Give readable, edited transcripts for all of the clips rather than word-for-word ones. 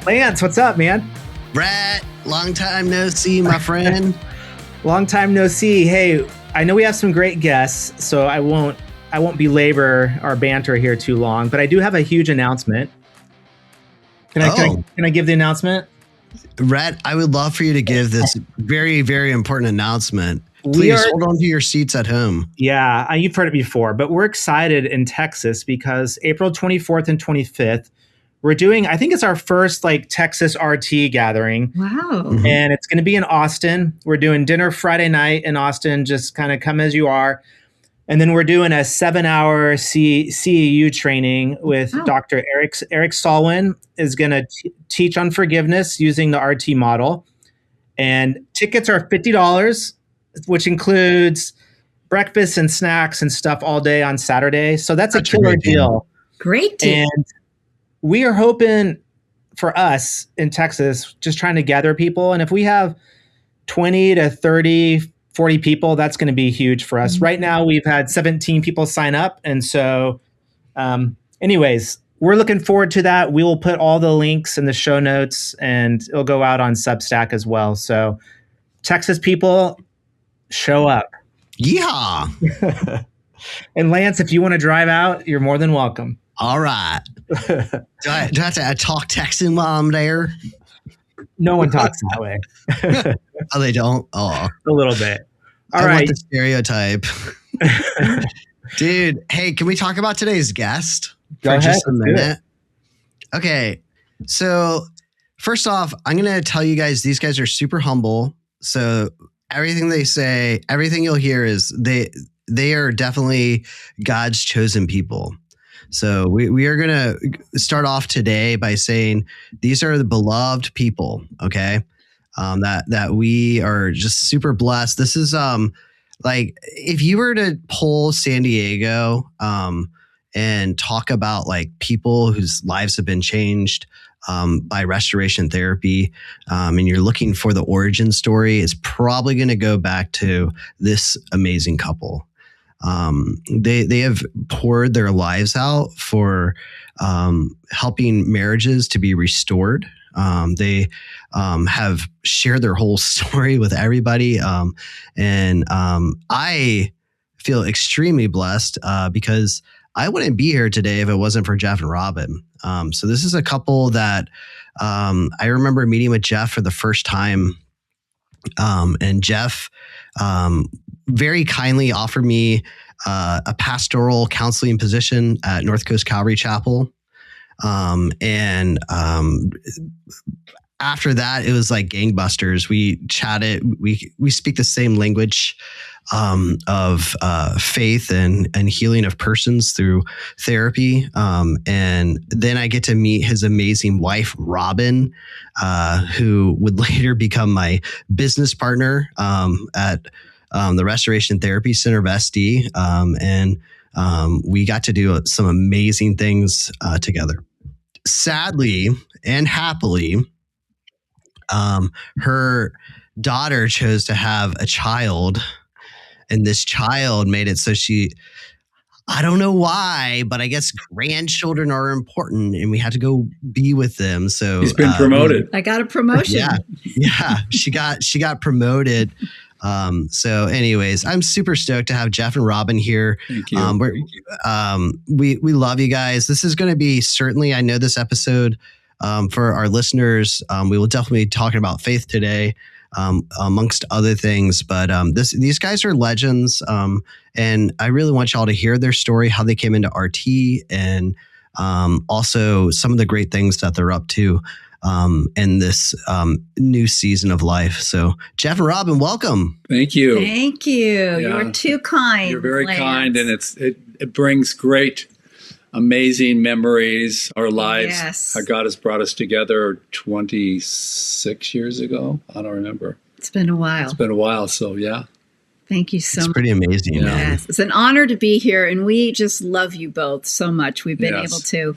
Lance, what's up, man? Brett, long time no see, my friend. Long time no see. Hey, I know we have some great guests, so I won't belabor our banter here too long, but I do have a huge announcement. Can I give the announcement? Brett, I would love for you to give this very, very important announcement. Please hold on to your seats at home. Yeah, you've heard it before, but we're excited in Texas because April 24th and 25th, we're doing, I think it's our first Texas RT gathering. Wow. Mm-hmm. And it's going to be in Austin. We're doing dinner Friday night in Austin, just kind of come as you are. And then we're doing a 7-hour CEU training with Dr. Eric Solwin is going to teach on forgiveness using the RT model. And tickets are $50, which includes breakfast and snacks and stuff all day on Saturday. So that's a killer deal. Great deal. And we are hoping for us in Texas, just trying to gather people. And if we have 20 to 30, 40 people, that's going to be huge for us. Mm-hmm. Right now, we've had 17 people sign up. And so anyways, we're looking forward to that. We will put all the links in the show notes and it'll go out on Substack as well. So Texas people, show up. Yeehaw. And Lance, if you want to drive out, you're more than welcome. All right. Do I have to talk Texan while I'm there? No one talks that way. Oh, they don't? Oh. A little bit. I want the stereotype. Dude, hey, can we talk about today's guest for just a minute? Okay. So first off, I'm going to tell you guys, these guys are super humble. So everything they say, everything you'll hear is they are definitely God's chosen people. So we are going to start off today by saying these are the beloved people, okay? That we are just super blessed. This is if you were to poll San Diego and talk about people whose lives have been changed by restoration therapy, and you're looking for the origin story, it's probably going to go back to this amazing couple. They have poured their lives out for helping marriages to be restored. They have shared their whole story with everybody. And I feel extremely blessed because I wouldn't be here today if it wasn't for Jeff and Robin. So this is a couple that I remember meeting with Jeff for the first time. And Jeff very kindly offered me a pastoral counseling position at North Coast Calvary Chapel. And after that, it was like gangbusters. We chatted. We speak the same language of faith and healing of persons through therapy. And then I get to meet his amazing wife, Robin, who would later become my business partner at the Restoration Therapy Center of SD. And we got to do some amazing things together. Sadly and happily, her daughter chose to have a child, and this child made it so I don't know why, but I guess grandchildren are important and we had to go be with them. So he's been promoted. I got a promotion. Yeah. She got promoted. So anyways, I'm super stoked to have Jeff and Robin here. Thank you. We love you guys. This is going to be certainly, I know this episode, for our listeners, we will definitely be talking about faith today, amongst other things, but, these guys are legends. And I really want y'all to hear their story, how they came into RT, and, also some of the great things that they're up to, in this new season of life. So Jeff and Robin, welcome. Thank you. Thank you. Yeah. You're too kind. You're very kind, and it brings great, amazing memories, our lives. Yes. How God has brought us together 26 years ago. I don't remember. It's been a while. It's been a while. So yeah. Thank you so much. It's pretty amazing. Yeah. Yes. It's an honor to be here, and we just love you both so much. We've been able to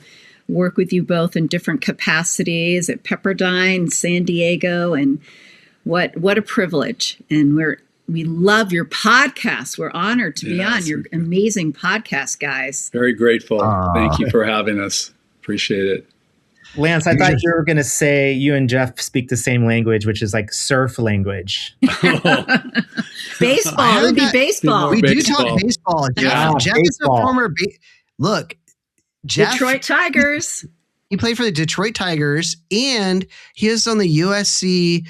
work with you both in different capacities at Pepperdine, San Diego, and what a privilege. And we love your podcast. We're honored to be on your amazing podcast, guys. Very grateful. Thank you for having us. Appreciate it. Lance, I thought you were going to say you and Jeff speak the same language, which is like surf language. Baseball. It would be baseball. We do talk baseball. Jeff is a former look. Jeff, Detroit Tigers. He played for the Detroit Tigers, and he is on the USC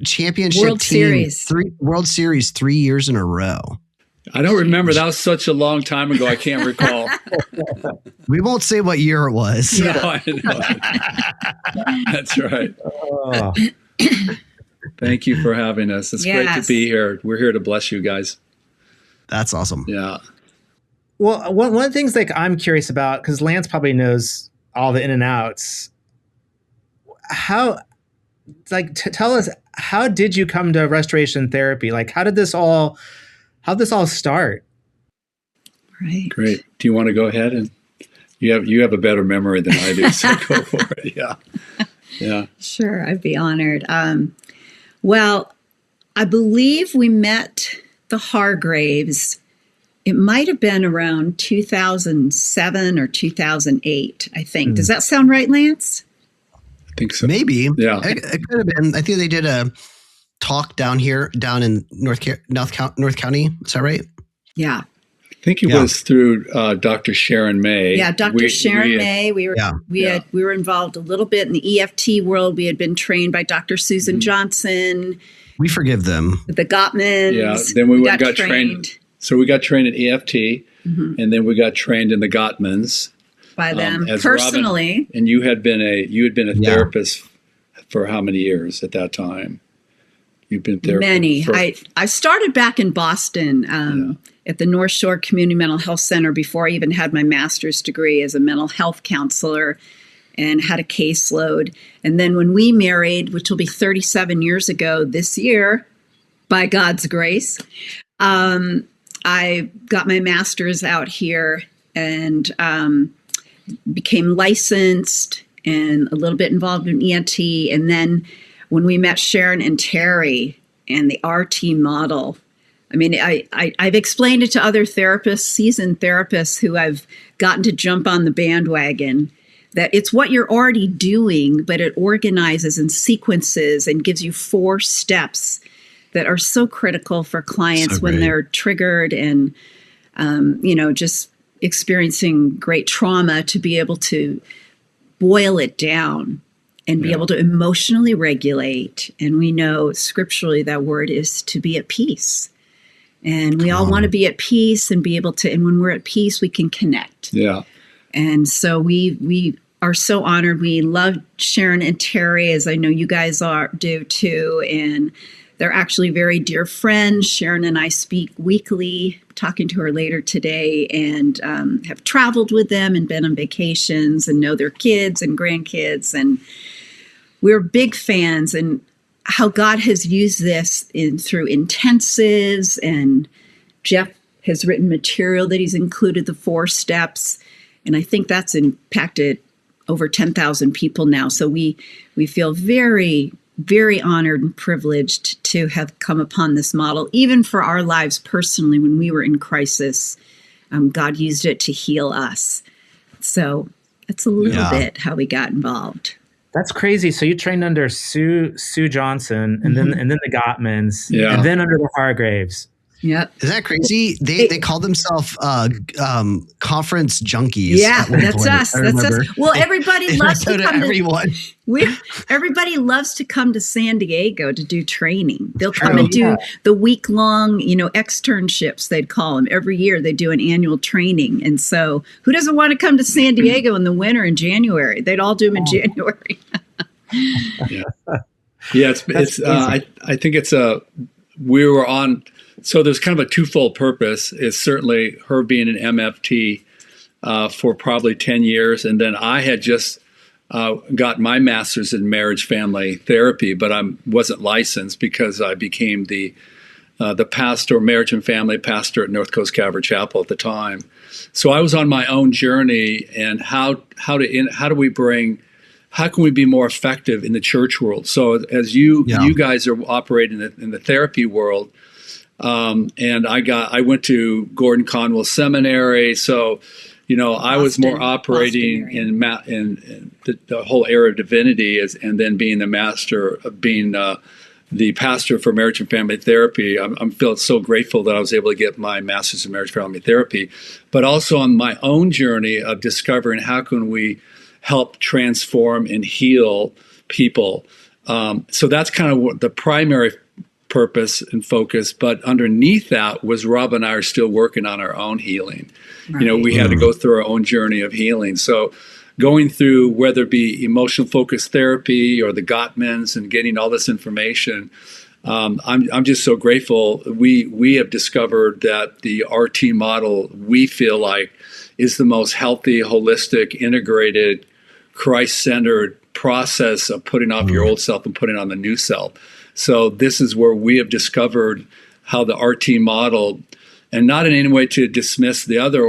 championship World team, Series. World Series 3 years in a row. I don't remember. That was such a long time ago. I can't recall. We won't say what year it was. No, I know. That's right. Oh. Thank you for having us. It's great to be here. We're here to bless you guys. That's awesome. Yeah. Well, one of the things like I'm curious about, because Lance probably knows all the in and outs. Tell us, how did you come to restoration therapy? Like, how'd this all start? Right. Great. Do you want to go ahead? And you have a better memory than I do, so go for it. Yeah. Yeah. Sure, I'd be honored. Well, I believe we met the Hargraves. It might have been around 2007 or 2008, I think. Does that sound right, Lance? I think so. Maybe. Yeah. It could have been. I think they did a talk down in North County. Is that right? Yeah. I think it was through Dr. Sharon May. Yeah, Dr. Sharon May. We were involved a little bit in the EFT world. We had been trained by Dr. Susan Johnson. We forgive them. The Gottmans. Yeah. Then we got trained. So we got trained at EFT, and then we got trained in the Gottmans by them personally. Robin, and you had been a therapist for how many years at that time? You've been there many. I started back in Boston at the North Shore Community Mental Health Center before I even had my master's degree as a mental health counselor, and had a caseload. And then when we married, which will be 37 years ago this year, by God's grace, I got my master's out here and became licensed and a little bit involved in ENT. And then when we met Sharon and Terry and the RT model, I mean, I've explained it to other therapists, seasoned therapists who I've gotten to jump on the bandwagon, that it's what you're already doing, but it organizes and sequences and gives you 4 steps that are so critical for clients when they're triggered and, just experiencing great trauma, to be able to boil it down and be able to emotionally regulate. And we know scripturally that word is to be at peace. And we all want to be at peace and be able to, and when we're at peace, we can connect. Yeah. And so we are so honored. We love Sharon and Terry, as I know you guys do too. And they're actually very dear friends. Sharon and I speak weekly, talking to her later today, and have traveled with them and been on vacations and know their kids and grandkids. And we're big fans, and how God has used this through intensives. And Jeff has written material that he's included the 4 steps. And I think that's impacted over 10,000 people now. So we feel very, very honored and privileged to have come upon this model, even for our lives personally. When we were in crisis, God used it to heal us. So that's a little bit how we got involved. That's crazy. So you trained under Sue Johnson, and then the Gottmans, and then under the Hargraves. Yep. Is that crazy? They call themselves conference junkies. Yeah, that's us. That's us. Well, everybody loves to come everybody loves to come to San Diego to do training. They'll come and do the week-long, externships, they'd call them. Every year they do an annual training. And so who doesn't want to come to San Diego in the winter in January? They'd all do them in January. I think it's we were on. So there's kind of a twofold purpose. Is certainly her being an MFT for probably 10 years. And then I had just got my master's in marriage family therapy, but I wasn't licensed because I became the pastor, marriage and family pastor at North Coast Calvary Chapel at the time. So I was on my own journey, and how can we be more effective in the church world? So as you guys are operating in the therapy world, and I went to Gordon Conwell Seminary. So, I was more operating in the whole area of divinity, and then being the master, being the pastor for marriage and family therapy. I'm feeling so grateful that I was able to get my master's in marriage and family therapy, but also on my own journey of discovering how can we help transform and heal people. So that's kind of what the primary purpose and focus, but underneath that was Rob and I are still working on our own healing. Right. We had to go through our own journey of healing. So going through, whether it be emotional focused therapy or the Gottmans and getting all this information, I'm just so grateful. We have discovered that the RT model, we feel like, is the most healthy, holistic, integrated, Christ-centered process of putting off your old self and putting on the new self. So this is where we have discovered how the RT model, and not in any way to dismiss the other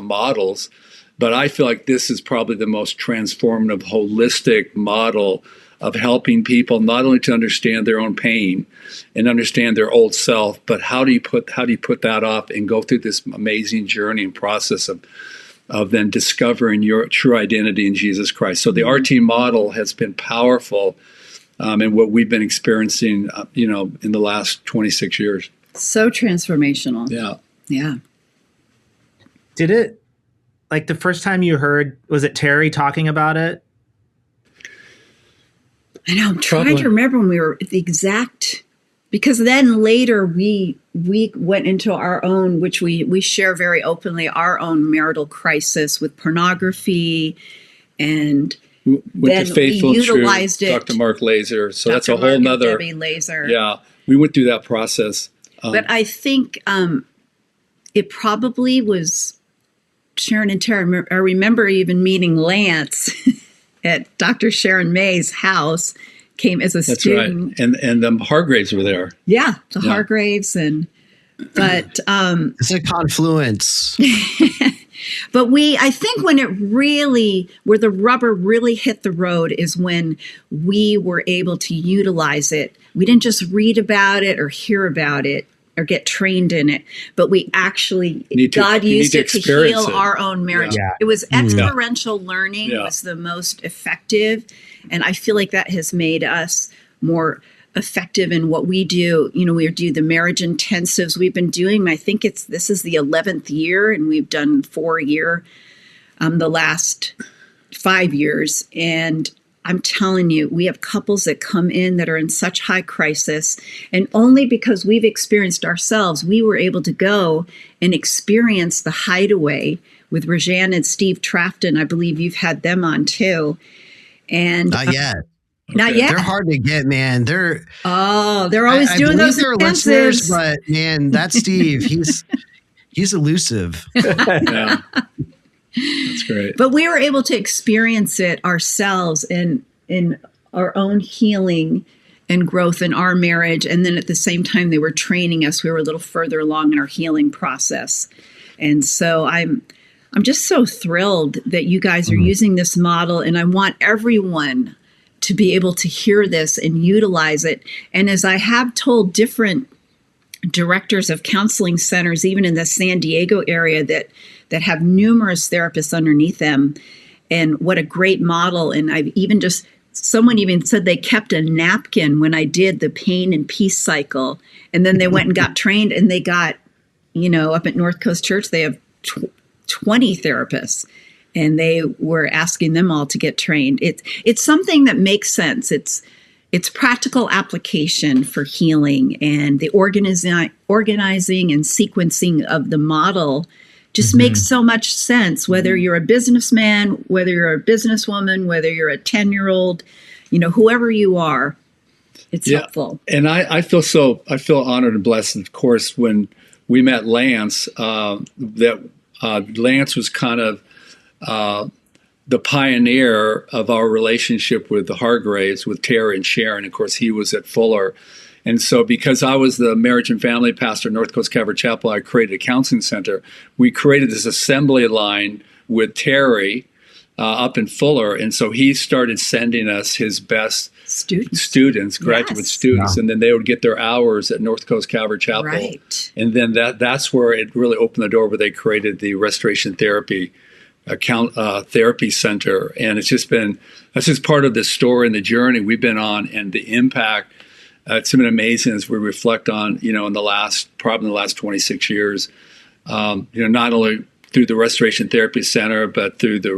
models, but I feel like this is probably the most transformative, holistic model of helping people not only to understand their own pain and understand their old self, but how do you put that off and go through this amazing journey and process of then discovering your true identity in Jesus Christ. So the RT model has been powerful. And what we've been experiencing, in the last 26 years. So transformational. Yeah. Yeah. Did it, like the first time you heard, was it Terry talking about it? I know. I'm trying to remember when we were at the exact, because then later we went into our own, which we share very openly, our own marital crisis with pornography, and went to Faithful we utilized Truth, it. Dr. Mark Laser. So Dr. that's a Mark whole nother. Debbie Laser. Yeah, we went through that process. But I think it probably was Sharon and Terry. I remember even meeting Lance at Dr. Sharon May's house. Came as a student. Right. And the Hargraves were there. Yeah, the Hargraves but it's a confluence. But I think when where the rubber really hit the road is when we were able to utilize it. We didn't just read about it or hear about it or get trained in it, but we actually, God used it to heal our own marriage. Yeah. It was experiential learning was the most effective. And I feel like that has made us more effective in what we do. We do the marriage intensives we've been doing. I think this is the 11th year, and we've done 4 a year the last 5 years. And I'm telling you, we have couples that come in that are in such high crisis, and only because we've experienced ourselves, we were able to go and experience the Hideaway with Rajan and Steve Trafton. I believe you've had them on too. And not yet. Not yet. They're hard to get, man. They're always doing those listeners, but man, that Steve, he's elusive. Yeah. That's great. But we were able to experience it ourselves in our own healing and growth in our marriage. And then at the same time, they were training us. We were a little further along in our healing process. And so I'm just so thrilled that you guys are using this model, and I want everyone to be able to hear this and utilize it. And as I have told different directors of counseling centers, even in the San Diego area, that have numerous therapists underneath them, and what a great model. And I've even someone even said they kept a napkin when I did the pain and peace cycle. And then they went and got trained, and they got, up at North Coast Church, they have 20 therapists. And they were asking them all to get trained. It's something that makes sense. It's practical application for healing, and the organizing and sequencing of the model just makes so much sense. Whether you're a businessman, whether you're a businesswoman, whether you're a 10-year-old, whoever you are, it's helpful. And I feel honored and blessed. Of course, when we met Lance, Lance was kind of the pioneer of our relationship with the Hargraves, with Terry and Sharon. Of course, he was at Fuller. And so because I was the marriage and family pastor at North Coast Calvary Chapel, I created a counseling center. We created this assembly line with Terry up in Fuller. And so he started sending us his best students, graduate students, and then they would get their hours at North Coast Calvary Chapel. Right. And then that's where it really opened the door, where they created the Restoration Therapy Therapy Center. And that's just part of the story and the journey we've been on, and the impact. It's been amazing as we reflect on, in the last 26 years, not only through the Restoration Therapy Center, but through the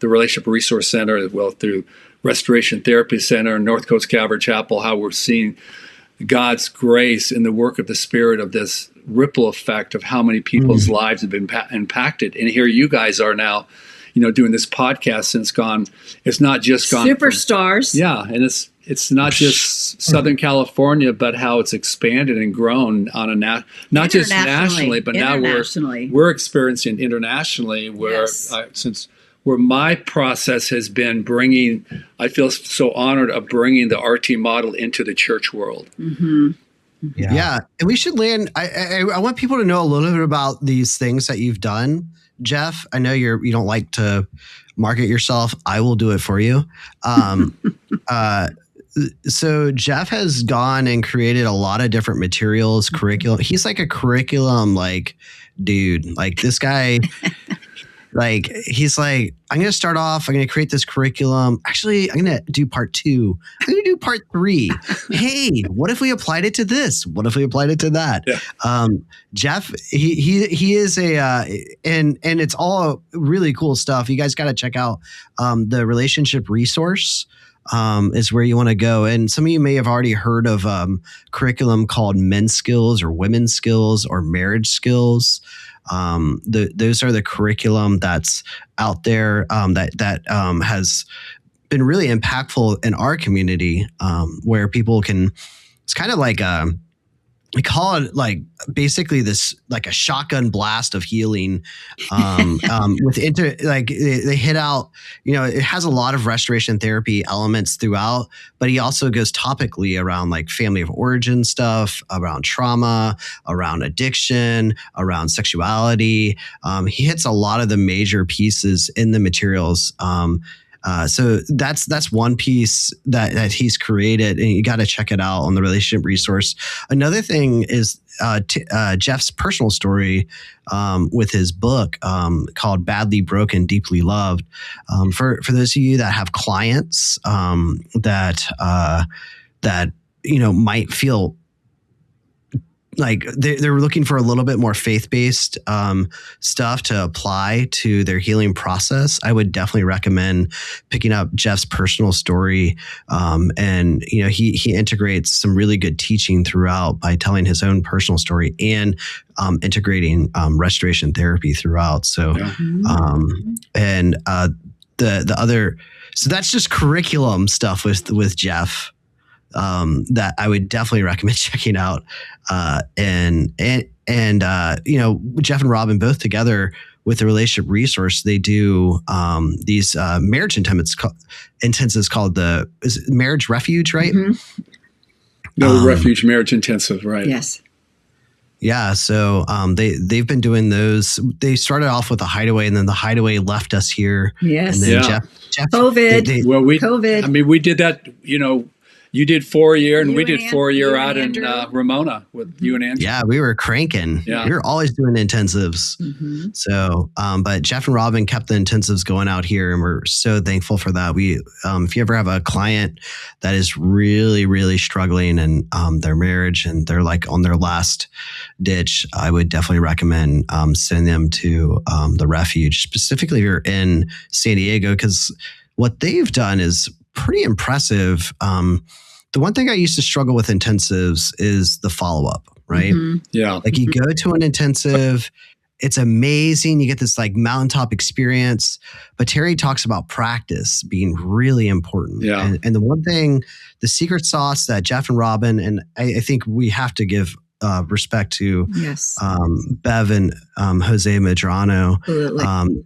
Relationship Resource Center, as well through Restoration Therapy Center and North Coast Calvary Chapel, how we're seeing God's grace in the work of the Spirit, of this ripple effect of how many people's lives have been impacted. And here you guys are now, doing this podcast, and it's not just gone superstars. And it's not just Southern California, but how it's expanded and grown on not just nationally, but now we're experiencing internationally, where where my process has been bringing, I feel so honored of bringing the RT model into the church world. Mm-hmm. Yeah. And we should land. I want people to know a little bit about these things that you've done, Jeff. I know you don't like to market yourself. I will do it for you. So Jeff has gone and created a lot of different materials, curriculum. He's like a curriculum, dude, this guy, he's like, I'm going to start off, I'm going to create this curriculum. Actually, I'm going to do part 2. I'm going to do part 3. Hey, what if we applied it to this? What if we applied it to that? Yeah. Jeff, he is and it's all really cool stuff. You guys got to check out the Relationship Resource. Is where you want to go. And some of you may have already heard of curriculum called men's skills or women's skills or marriage skills. Those are the curriculum that's out there that has been really impactful in our community, where people can, it's kind of like we call it basically this a shotgun blast of healing they hit out, it has a lot of restoration therapy elements throughout, but he also goes topically around family of origin stuff, around trauma, around addiction, around sexuality. He hits a lot of the major pieces in the materials. So that's one piece that he's created, and you got to check it out on the Relationship Resource. Another thing is Jeff's personal story with his book called Badly Broken, Deeply Loved. For those of you that have clients that might feel like they're looking for a little bit more faith-based stuff to apply to their healing process, I would definitely recommend picking up Jeff's personal story. And he integrates some really good teaching throughout by telling his own personal story and integrating restoration therapy throughout. So, and the other, so that's just curriculum stuff with Jeff. That I would definitely recommend checking out. And Jeff and Robin both together with the Relationship Resource, they do these marriage intensives called is it Marriage Refuge, right? Mm-hmm. No, Refuge Marriage Intensive, right? Yes. Yeah, so they've been doing those. They started off with a Hideaway, and then the Hideaway left us here. Yes. And then Jeff COVID. COVID. I mean, we did that. You did 4-year, and we did 4-year out in Ramona with you and Andrew. Yeah, we were cranking. Yeah. We were always doing intensives. Mm-hmm. So, but Jeff and Robin kept the intensives going out here, and we're so thankful for that. We, if you ever have a client that is really, really struggling in their marriage and they're on their last ditch, I would definitely recommend sending them to the Refuge, specifically if you're in San Diego, because what they've done is pretty impressive. The one thing I used to struggle with intensives is the follow-up, right? Mm-hmm. Yeah. You go to an intensive, it's amazing. You get this mountaintop experience, but Terry talks about practice being really important. Yeah. And the one thing, the secret sauce that Jeff and Robin, and I think we have to give respect to Bev and Jose Medrano. Absolutely.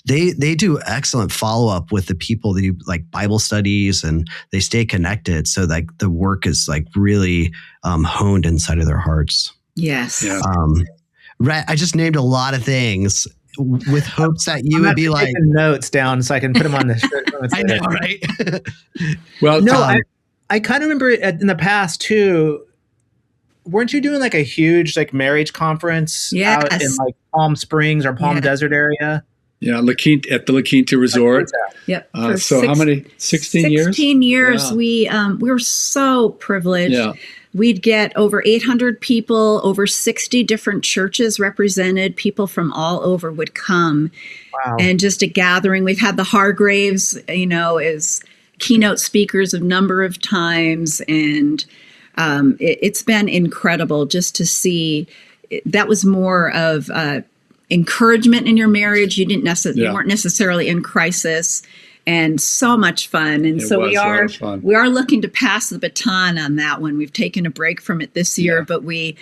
They do excellent follow-up with the people. They do Bible studies, and they stay connected. So the work is really honed inside of their hearts. Yes. Yeah. I just named a lot of things. with hopes that you would be like notes down so I can put them on the shirt. I know, right? Well, no, I kind of remember in the past too. Weren't you doing like a huge like marriage conference out in like Palm Springs or Palm Desert area? Yeah, at the La Quinta Resort. Yep. How many? 16 years? 16 years. Yeah. We were so privileged. Yeah. We'd get over 800 people, over 60 different churches represented. People from all over would come. Wow. And just a gathering. We've had the Hargraves, as keynote speakers a number of times. And it's been incredible just to see. That was more of encouragement in your marriage. You weren't necessarily in crisis, and so much fun. And so we are looking to pass the baton on that one. We've taken a break from it this year, but we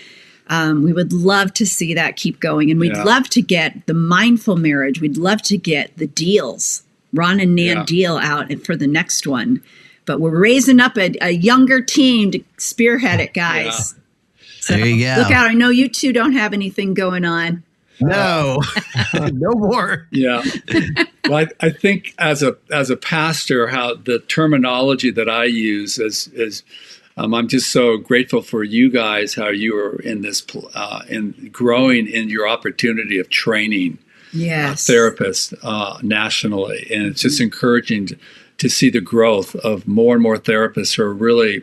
would love to see that keep going. And we'd love to get the mindful marriage. We'd love to get the deals, Ron and Nan deal out and for the next one. But we're raising up a younger team to spearhead it, guys. Yeah. So there you go. Look out. I know you two don't have anything going on. No, no more. Yeah. Well, I think as a pastor, how the terminology that I use is I'm just so grateful for you guys, how you are in this, in growing in your opportunity of training therapists nationally. And it's just encouraging to see the growth of more and more therapists who are really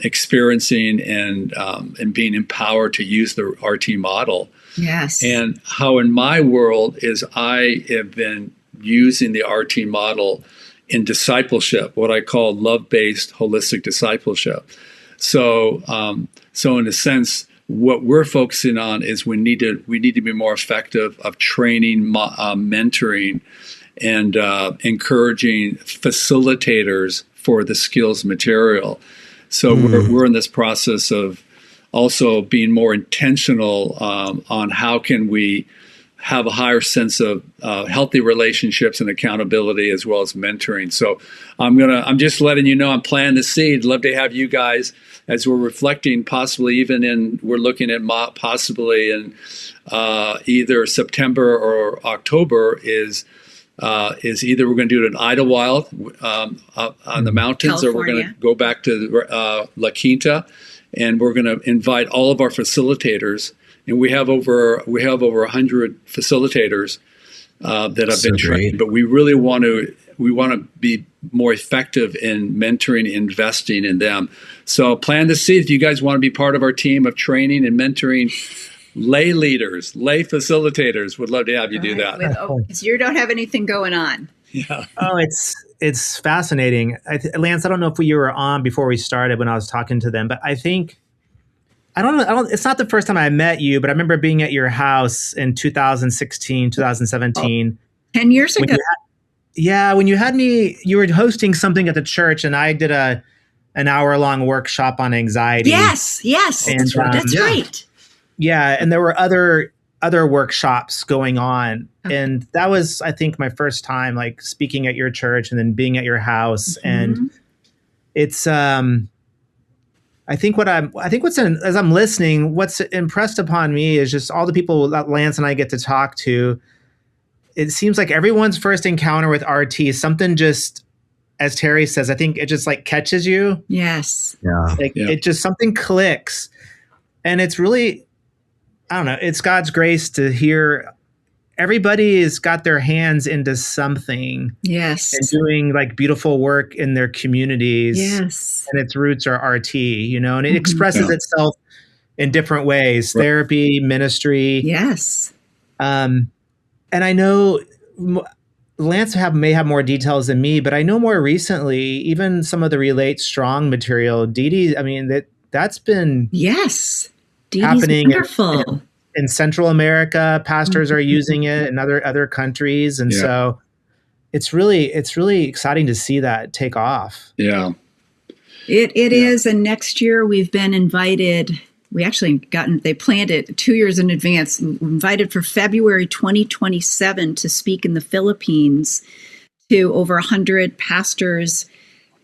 experiencing and being empowered to use the RT model. Yes. And how in my world is I have been using the RT model in discipleship, what I call love-based holistic discipleship. So in a sense, what we're focusing on is we need to be more effective of training, mentoring, and encouraging facilitators for the skills material. So we're in this process of also being more intentional on how can we have a higher sense of healthy relationships and accountability as well as mentoring. So I'm just letting you know I'm planting the seed. Love to have you guys as we're reflecting, possibly we're looking at possibly in either September or October is either we're going to do it in Idlewild on the mountains, California, or we're going to go back to La Quinta. And we're going to invite all of our facilitators, and we have over 100 facilitators that have been trained. But we really want to be more effective in mentoring, investing in them. So plan to see if you guys want to be part of our team of training and mentoring lay leaders, lay facilitators. Would love to have you do that. So you don't have anything going on. Yeah. Oh, it's fascinating. Lance, I don't know if you were on before we started when I was talking to them, but I don't know. It's not the first time I met you, but I remember being at your house in 2016, 2017. 10 years ago. When you had me, you were hosting something at the church, and I did an hour-long workshop on anxiety. Yes. And, that's right. Yeah, and there were other workshops going on. Okay. And that was, I think, my first time like speaking at your church and then being at your house. Mm-hmm. And it's as I'm listening, what's impressed upon me is just all the people that Lance and I get to talk to. It seems like everyone's first encounter with RT, something just, as Terry says, I think it just like catches you. Yes. Yeah. It just something clicks. And it's really, I don't know, it's God's grace to hear everybody has got their hands into something. Yes. And doing like beautiful work in their communities. Yes. And its roots are RT, and it expresses itself in different ways, therapy, ministry. Yes. And I know Lance may have more details than me, but I know more recently, even some of the Relate Strong material, Dee, I mean, that's been happening in Central America. Pastors are using it in other countries. And so it's really exciting to see that take off. Yeah. It is. And next year we've been invited. We actually they planned it 2 years in advance. We're invited for February 2027 to speak in the Philippines to over 100 pastors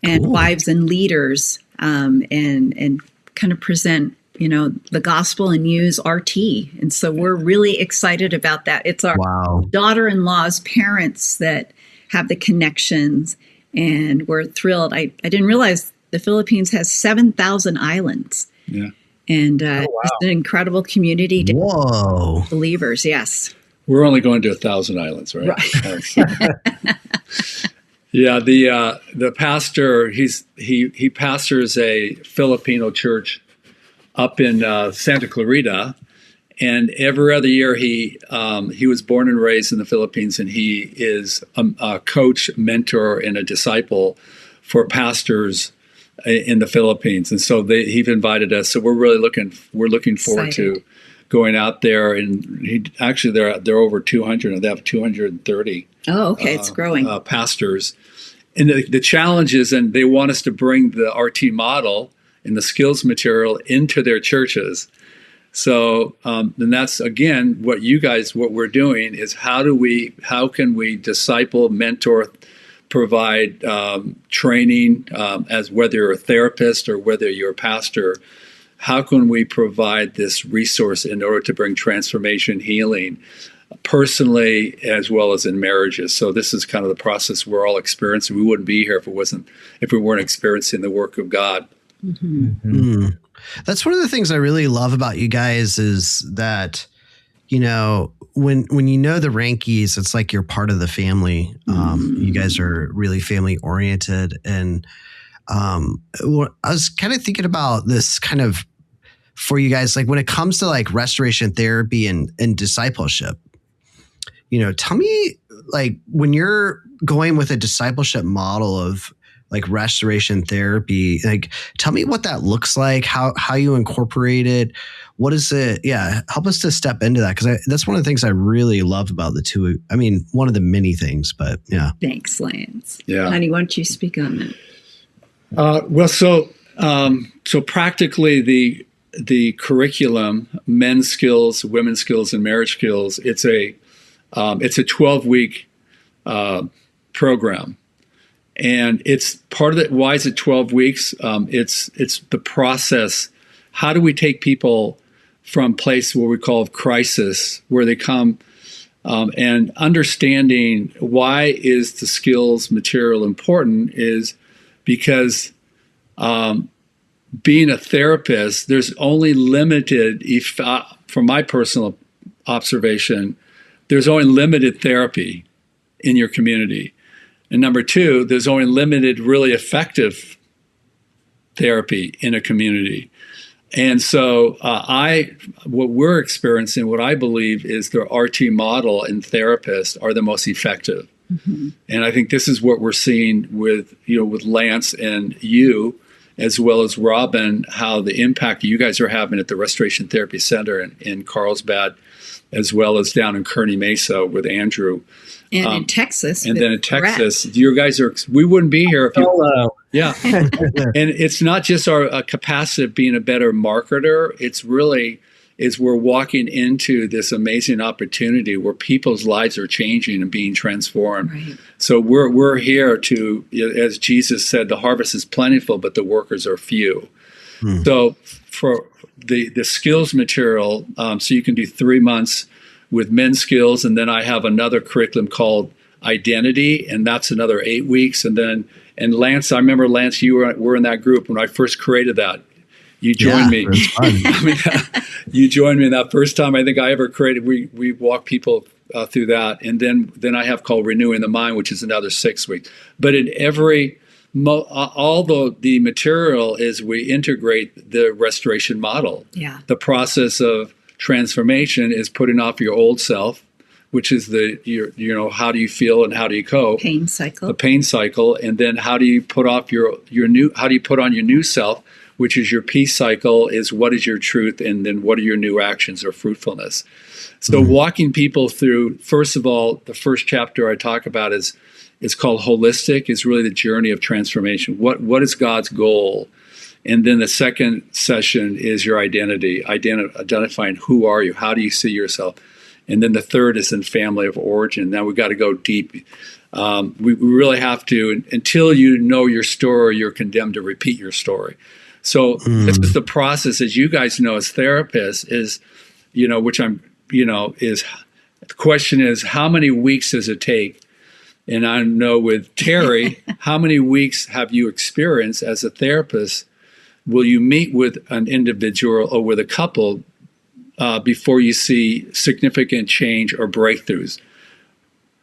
and wives and leaders, and kind of present the gospel and use RT. And so we're really excited about that. It's our daughter-in-law's parents that have the connections, and we're thrilled. I didn't realize the Philippines has 7,000 islands. Yeah. And it's an incredible community. Whoa. Believers, yes. We're only going to 1,000 islands, right? Yeah, the pastor, he pastors a Filipino church up in Santa Clarita, and every other year he was born and raised in the Philippines, and he is a coach, mentor, and a disciple for pastors in the Philippines. And so he've invited us. So we're looking forward to going out there. And they're over 200, and they have 230. Oh, okay, it's growing. Pastors. And the challenge is, and they want us to bring the RT model and the skills material into their churches. So, and that's again what we're doing is how can we disciple, mentor, provide training, as whether you're a therapist or whether you're a pastor. How can we provide this resource in order to bring transformation, healing, personally as well as in marriages? So this is kind of the process we're all experiencing. We wouldn't be here if we weren't experiencing the work of God. Mm-hmm. Mm-hmm. That's one of the things I really love about you guys is that, when you know the Reinkes, it's like you're part of the family. You guys are really family oriented. And I was kind of thinking about this kind of for you guys, like when it comes to like restoration therapy and discipleship, tell me like when you're going with a discipleship model of like restoration therapy, like tell me what that looks like, how you incorporate it. What is it? Yeah. Help us to step into that. Cause that's one of the things I really love about the two. I mean, one of the many things, but yeah. Thanks, Lance. Yeah. Honey, why don't you speak on that? So practically the curriculum, men's skills, women's skills, and marriage skills, it's a 12-week program. And it's part of it. Why is it 12 weeks? It's the process. How do we take people from place what we call crisis, where they come, and understanding why is the skills material important is because being a therapist, there's only limited, from my personal observation, there's only limited therapy in your community. And number two, there's only limited really effective therapy in a community. And so what we're experiencing, what I believe is the RT model and therapists are the most effective. Mm-hmm. And I think this is what we're seeing with Lance and you, as well as Robin, how the impact you guys are having at the Restoration Therapy Center in Carlsbad, as well as down in Kearney Mesa with Andrew. And in Texas. And then in Texas, you guys we wouldn't be here if you. Hello. Yeah. And it's not just our capacity of being a better marketer. It's really we're walking into this amazing opportunity where people's lives are changing and being transformed. Right. So we're here to, as Jesus said, the harvest is plentiful, but the workers are few. Hmm. So for the skills material, so you can do 3 months with men's skills, and then I have another curriculum called Identity, and that's another 8 weeks. And Lance, I remember Lance, you were in that group when I first created that. You joined me. I mean, you joined me in that first time I think I ever created. We walk people through that, and then I have called Renewing the Mind, which is another 6 weeks. But in although the material is, we integrate the restoration model. Yeah. The process of transformation is putting off your old self, which is how do you feel and how do you cope? Pain cycle. The pain cycle, and then how do you put off how do you put on your new self, which is your peace cycle, is what is your truth, and then what are your new actions or fruitfulness. So walking people through, first of all, the first chapter I talk about is called Holistic. It's really the journey of transformation. What is God's goal? And then the second session is your identity, identifying who are you, how do you see yourself. And then the third is in family of origin. Now we've got to go deep. We really have to, until you know your story, you're condemned to repeat your story. So this is the process, as you guys know, as therapists, is, which I'm, is the question is, how many weeks does it take? And I know with Terry, how many weeks have you experienced as a therapist? Will you meet with an individual or with a couple before you see significant change or breakthroughs,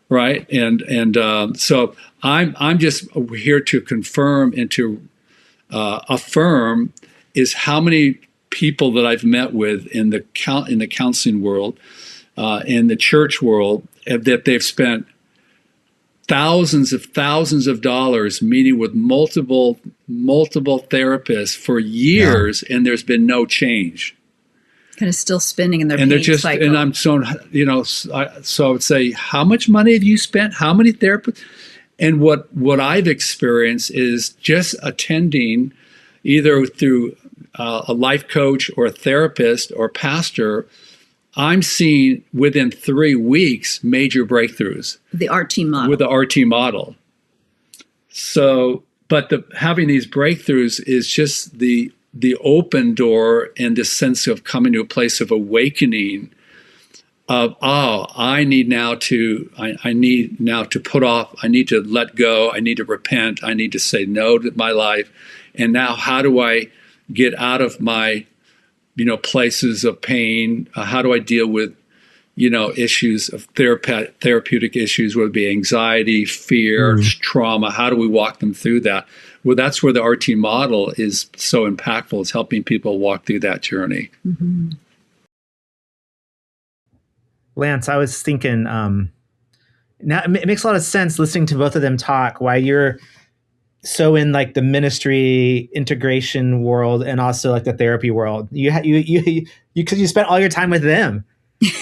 right? And so I'm just here to confirm and to affirm is how many people that I've met with in the counseling world, in the church world, that they've spent thousands of dollars meeting with multiple therapists for years, and there's been no change. Kind of still spinning in their and pain they're just cycle. And I'm so so I would say, how much money have you spent? How many therapists? And what I've experienced is just attending, either through a life coach or a therapist or pastor, I'm seeing within 3 weeks major breakthroughs. The RT model. With the RT model. So, but having these breakthroughs is just the open door and the sense of coming to a place of awakening of, I need now to put off, I need to let go, I need to repent, I need to say no to my life. And now how do I get out of my places of pain? How do I deal with, issues of therapeutic issues, whether it be anxiety, fear, trauma? How do we walk them through that? Well, that's where the RT model is so impactful. It's helping people walk through that journey. Mm-hmm. Lance, I was thinking, now it makes a lot of sense listening to both of them talk, why you're so in like the ministry integration world and also like the therapy world. Because you spent all your time with them.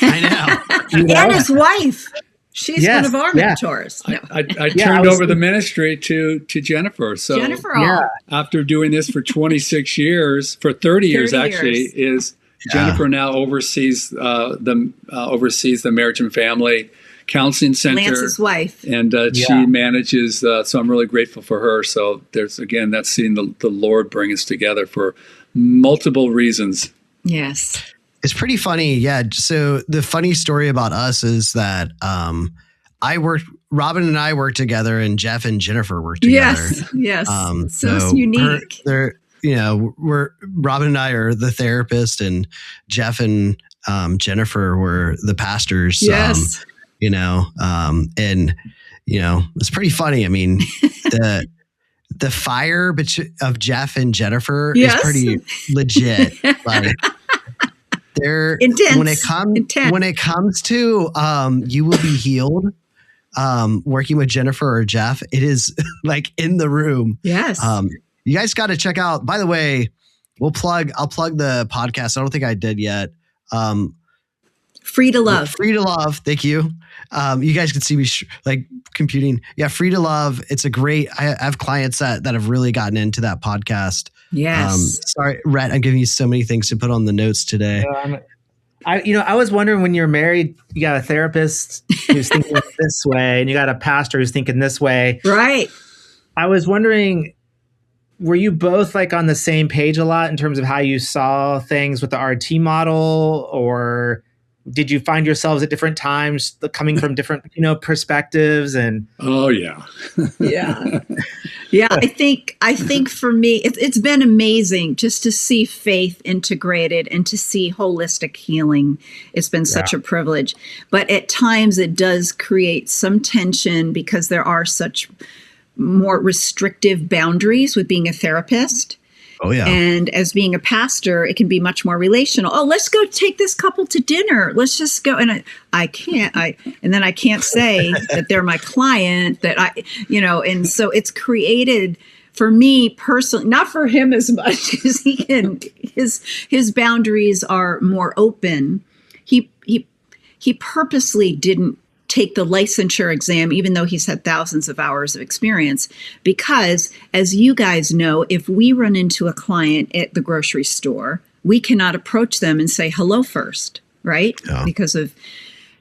I know. And his wife. She's one of our mentors. No. I turned over the ministry to Jennifer. So Jennifer, after doing this for 26 years, for 30 years actually, Jennifer now oversees the Marriage and Family Counseling Center. Lance's wife. And she manages, so I'm really grateful for her. So that's seeing the Lord bring us together for multiple reasons. Yes. It's pretty funny. Yeah. So the funny story about us is that Robin and I worked together and Jeff and Jennifer worked together. Yes. So unique. Robin and I are the therapist and Jeff and Jennifer were the pastors. Yes. It's pretty funny. I mean, the fire of Jeff and Jennifer is pretty legit. Like, they're intense. When it comes to you will be healed, working with Jennifer or Jeff, it is like in the room. Yes. You guys got to check out. By the way, I'll plug the podcast. I don't think I did yet. Free to Love. Free to Love. Thank you. You guys can see me computing. Yeah, Free to Love. It's a great. I have clients that have really gotten into that podcast. Yes. Sorry, Rhett, I'm giving you so many things to put on the notes today. I was wondering, when you're married, you got a therapist who's thinking this way, and you got a pastor who's thinking this way. Right. I was wondering, were you both like on the same page a lot in terms of how you saw things with the RT model, or did you find yourselves at different times coming from different, perspectives? And yeah. I think for me, it's been amazing just to see faith integrated and to see holistic healing. It's been such a privilege, but at times it does create some tension because there are such more restrictive boundaries with being a therapist. Oh, yeah. And as being a pastor, it can be much more relational. Oh, let's go take this couple to dinner. Let's just go. And I can't say that they're my client, and so it's created for me personally, not for him as much, because his boundaries are more open. He purposely didn't take the licensure exam, even though he's had thousands of hours of experience, because as you guys know, if we run into a client at the grocery store, we cannot approach them and say hello first, right? Yeah. Because of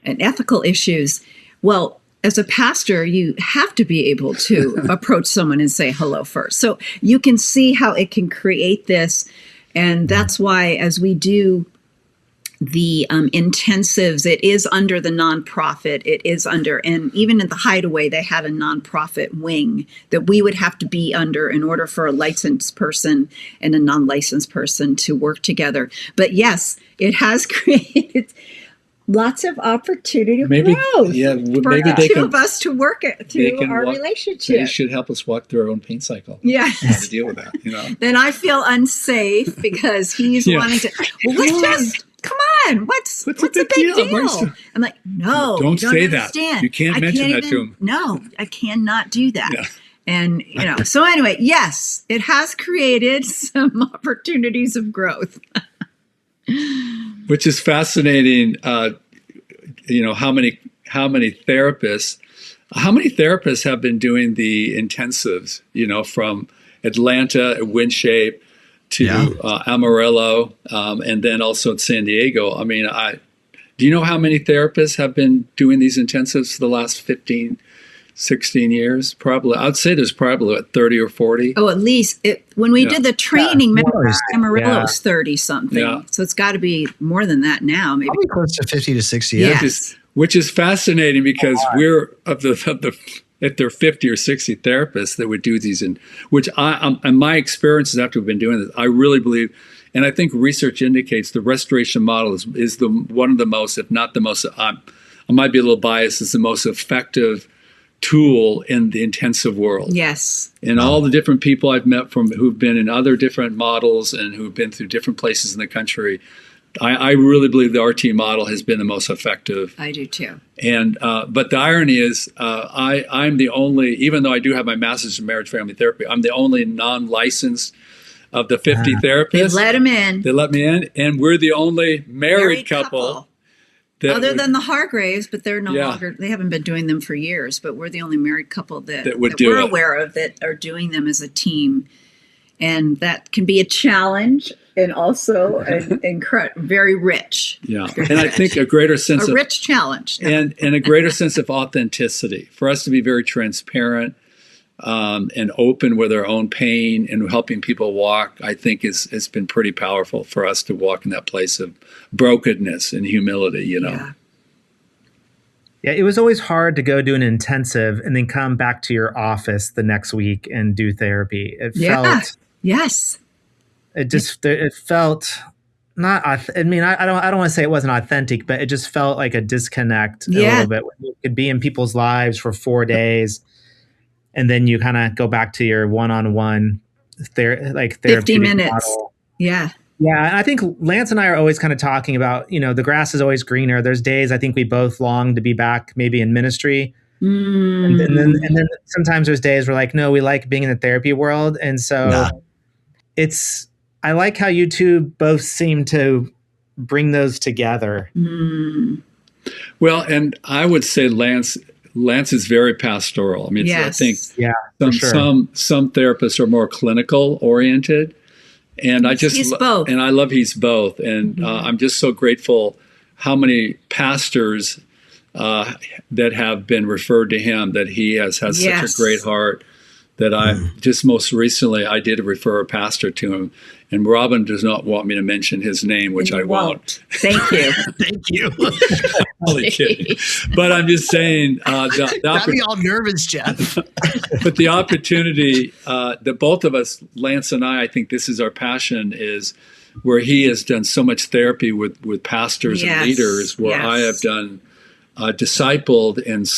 ethical issues. Well, as a pastor, you have to be able to approach someone and say hello first. So you can see how it can create this. And that's why as we do the intensives, it is under the nonprofit. It is under, and even at the Hideaway, they had a nonprofit wing that we would have to be under in order for a licensed person and a non-licensed person to work together. But yes, it has created lots of opportunity of growth for maybe the two of us to work it through our relationship. They should help us walk through our own pain cycle. Yes. How to deal with that, you know. Then I feel unsafe because he's wanting to, well, let's just, come on, what's the big deal? I'm like, no, don't say understand. that. You can't mention that to him. No, I cannot do that. Yeah. And, you know, so anyway, yes, it has created some opportunities of growth. Which is fascinating. You know, how many therapists have been doing the intensives? You know, from Atlanta, WinShape to Amarillo, and then also at San Diego. I mean, do you know how many therapists have been doing these intensives for the last 15, 16 years? Probably, I'd say there's probably 30 or 40. Oh, at least when we did the training, Amarillo was 30 something. Yeah. So it's got to be more than that now. Maybe probably close to 50 to 60. Yes. Which is fascinating because we're if there are 50 or 60 therapists that would do these, and my experiences after we've been doing this, I really believe, and I think research indicates the restoration model is one of the most, if not the most, I might be a little biased, is the most effective tool in the intensive world. Yes. And all the different people I've met who've been in other different models and who've been through different places in the country, I really believe the RT model has been the most effective. I do too. And but the irony is, I'm the only, even though I do have my master's in marriage family therapy, I'm the only non-licensed of the 50 therapists. They let them in. They let me in, and we're the only married couple. Other than the Hargraves, but they're no longer, they haven't been doing them for years, but we're the only married couple that we're aware of that are doing them as a team. And that can be a challenge and also very rich. Yeah. And I think a greater sense of rich challenge. And a greater sense of authenticity for us to be very transparent and open with our own pain and helping people walk, I think has been pretty powerful for us to walk in that place of brokenness and humility, you know. Yeah, it was always hard to go do an intensive and then come back to your office the next week and do therapy. It felt it felt not. I mean, I don't want to say it wasn't authentic, but it just felt like a disconnect a little bit. You could be in people's lives for 4 days, and then you kind of go back to your one-on-one therapeutic 50 minutes. model. Yeah. Yeah, and I think Lance and I are always kind of talking about, you know, the grass is always greener. There's days I think we both long to be back maybe in ministry. And then sometimes there's days we're like, no, we like being in the therapy world. And so I like how you two both seem to bring those together. Well, and I would say Lance is very pastoral. I mean, I think some therapists are more clinical oriented. And he's both. And I love he's both. And I'm just so grateful how many pastors that have been referred to him, that he has such a great heart, that I just most recently I did refer a pastor to him. And Robin does not want me to mention his name, which I won't. Thank you. Thank you. Only kidding. But I'm just saying. Got me all nervous, Jeff. But the opportunity that both of us, Lance and I think this is our passion, is where he has done so much therapy with pastors and leaders, where I have done discipled and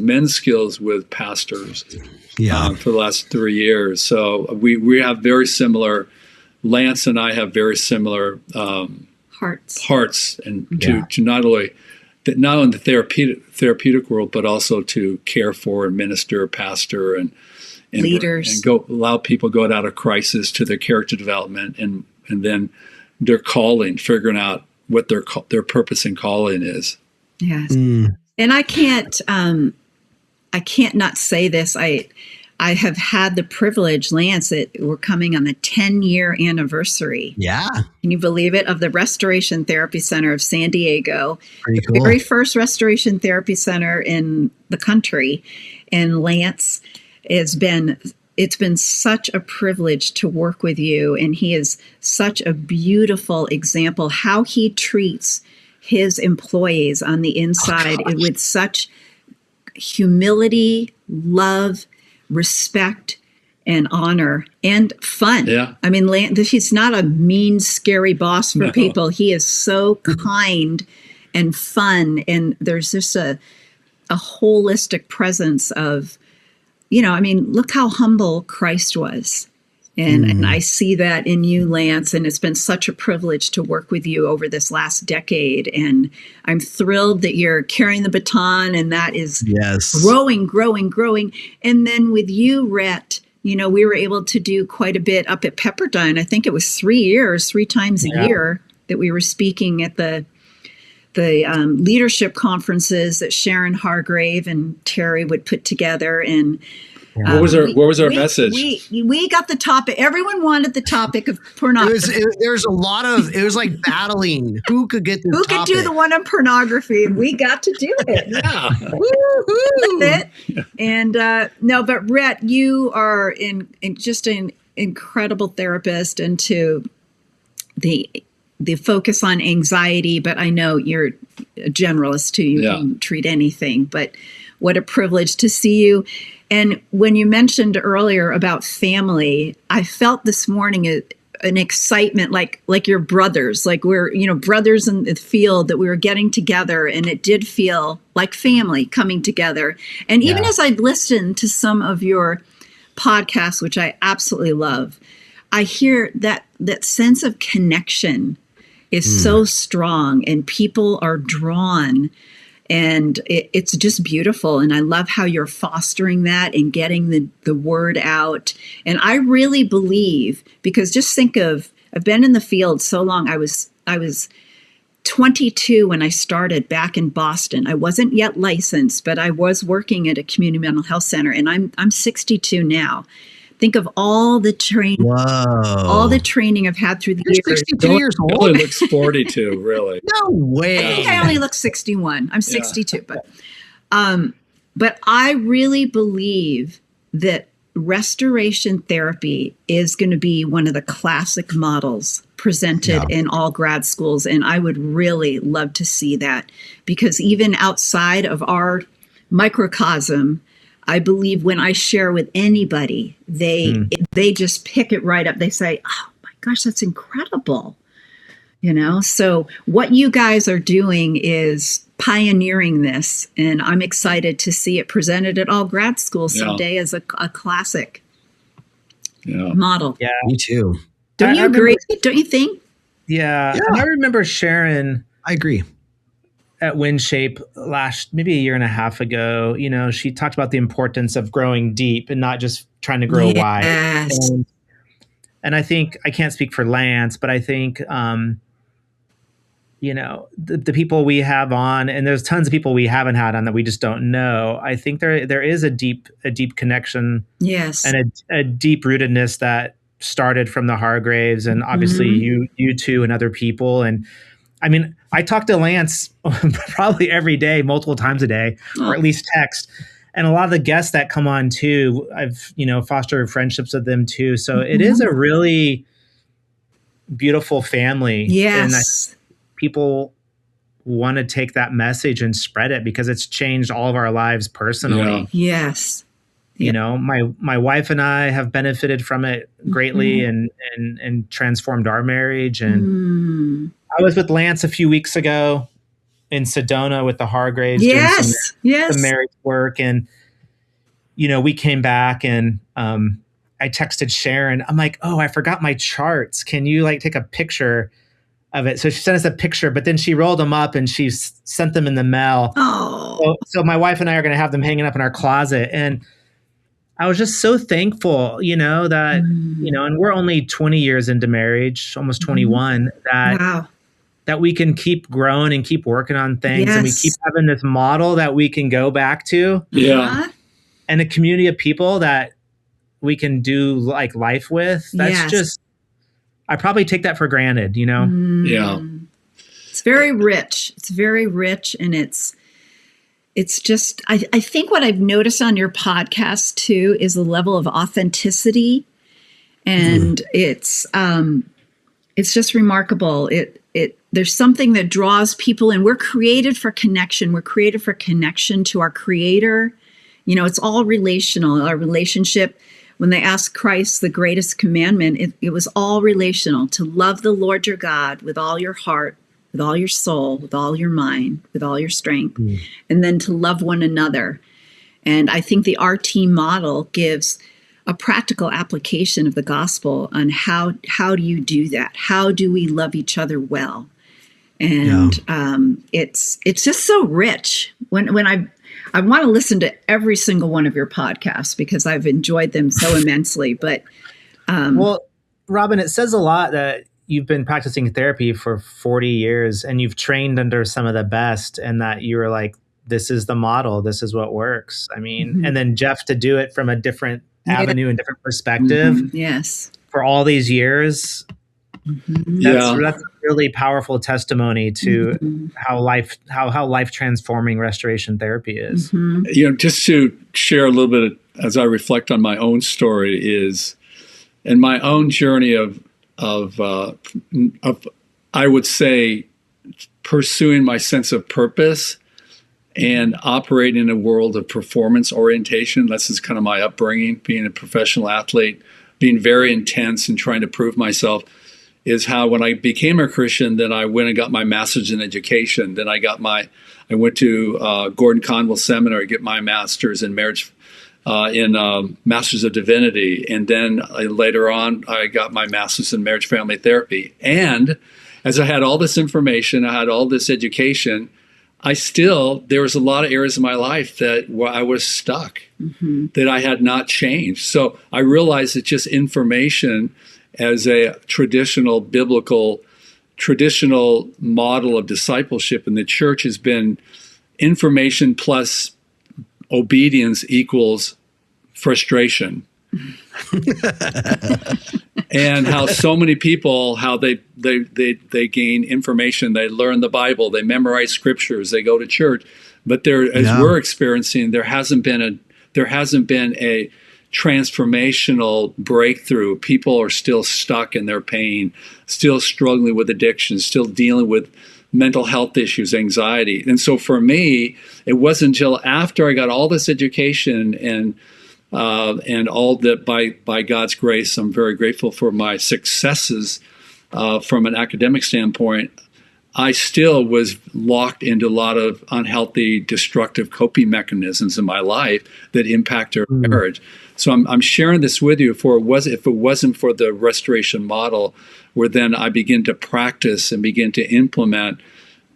men's skills with pastors for the last 3 years. So we have very similar. Lance and I have very similar hearts, and to not only in the therapeutic world, but also to care for and minister, pastor, and leaders, and go allow people go out of crisis to their character development, and then their calling, figuring out what their purpose and calling is. Yes, and I can't not say this. I have had the privilege, Lance, that we're coming on the 10-year anniversary. Yeah. Can you believe it? Of the Restoration Therapy Center of San Diego. Pretty cool. The very first restoration therapy center in the country. And Lance, it's been such a privilege to work with you. And he is such a beautiful example how he treats his employees on the inside with such humility, love, respect, and honor, and fun. Yeah. I mean, he's not a mean, scary boss for people. He is so kind and fun. And there's just a holistic presence of, look how humble Christ was. And I see that in you, Lance, and it's been such a privilege to work with you over this last decade. And I'm thrilled that you're carrying the baton, and that is growing. And then with you, Rhett, we were able to do quite a bit up at Pepperdine. I think it was 3 times a year that we were speaking at the leadership conferences that Sharon Hargrave and Terry would put together. And what was our message? We got the topic. Everyone wanted the topic of pornography. It was like battling who could get the topic. Could do the one on pornography, and we got to do it. Yeah. And but Rhett, you are just an incredible therapist, and to the focus on anxiety. But I know you're a generalist too. You can treat anything. But what a privilege to see you. And when you mentioned earlier about family, I felt this morning an excitement, like your brothers, like we're, brothers in the field, that we were getting together, and it did feel like family coming together. And even as I listened to some of your podcasts, which I absolutely love, I hear that sense of connection is so strong, and people are drawn. And it's just beautiful. And I love how you're fostering that and getting the word out. And I really believe, because just think of, I've been in the field so long. I was 22 when I started back in Boston. I wasn't yet licensed, but I was working at a community mental health center. And I'm 62 now. Think of all the training, I've had through the years. 62 years old. Only looks 42, really. No way. I think I only look 61. I'm 62, but I really believe that restoration therapy is going to be one of the classic models presented in all grad schools, and I would really love to see that, because even outside of our microcosm, I believe when I share with anybody, they just pick it right up. They say, "Oh my gosh, that's incredible." So what you guys are doing is pioneering this, and I'm excited to see it presented at all grad schools someday as a classic model. Yeah, me too. Don't you agree? Don't you think? Yeah. I remember Sharon. I agree. At WindShape maybe a year and a half ago, she talked about the importance of growing deep and not just trying to grow wide. And I think, I can't speak for Lance, but I think, the people we have on, and there's tons of people we haven't had on that we just don't know. I think there is a deep connection. Yes. And a deep rootedness that started from the Hargraves, and obviously you two and other people. And I mean, I talk to Lance probably every day, multiple times a day, or at least text. And a lot of the guests that come on too, I've, fostered friendships with them too. So it is a really beautiful family. Yes. And people want to take that message and spread it, because it's changed all of our lives personally. Yeah. Yes. My wife and I have benefited from it greatly and transformed our marriage. And I was with Lance a few weeks ago in Sedona with the Hargraves doing some marriage work. And, we came back, and I texted Sharon. I'm like, "Oh, I forgot my charts. Can you take a picture of it?" So she sent us a picture, but then she rolled them up and she sent them in the mail. Oh. So my wife and I are going to have them hanging up in our closet. And I was just so thankful, that, and we're only 20 years into marriage, almost 21, that we can keep growing and keep working on things. And we keep having this model that we can go back to. Yeah. And a community of people that we can do like life with, that's just, I probably take that for granted, you know? Yeah. It's very rich. It's very rich. And it's just, I think what I've noticed on your podcast too is the level of authenticity. And it's just remarkable. There's something that draws people in. We're created for connection. We're created for connection to our Creator. You know, it's all relational. Our relationship, when they asked Christ the greatest commandment, it was all relational, to love the Lord your God with all your heart, with all your soul, with all your mind, with all your strength, and then to love one another. And I think the RT model gives a practical application of the gospel on how do you do that? How do we love each other well? And it's just so rich. When I want to listen to every single one of your podcasts because I've enjoyed them so immensely. But well, Robin, it says a lot that you've been practicing therapy for 40 years and you've trained under some of the best, and that you were like, this is the model, this is what works. I mean, and then Jeff to do it from a different avenue and different perspective. Yes. For all these years. That's a really powerful testimony to how life transforming restoration therapy is. You know, just to share a little bit as I reflect on my own story is, in my own journey of I would say pursuing my sense of purpose and operating in a world of performance orientation. This is kind of my upbringing, being a professional athlete, being very intense and trying to prove myself, is how when I became a Christian, then I went and got my master's in education. Then I went to Gordon Conwell Seminary to get my master's in marriage, in Masters of Divinity. And then later on, I got my master's in marriage family therapy. And as I had all this information, I had all this education, there was a lot of areas of my life where I was stuck, that I had not changed. So I realized that just information as a traditional model of discipleship in the church has been information plus obedience equals frustration. And how so many people, how they gain information, they learn the Bible, they memorize scriptures, they go to church, but we're experiencing, there hasn't been a transformational breakthrough. People are still stuck in their pain, still struggling with addiction, still dealing with mental health issues, anxiety. And so for me, it wasn't until after I got all this education and all that by God's grace, I'm very grateful for my successes from an academic standpoint. I still was locked into a lot of unhealthy, destructive coping mechanisms in my life that impact our marriage. So I'm sharing this with you. If it wasn't for the restoration model, where then I begin to practice and begin to implement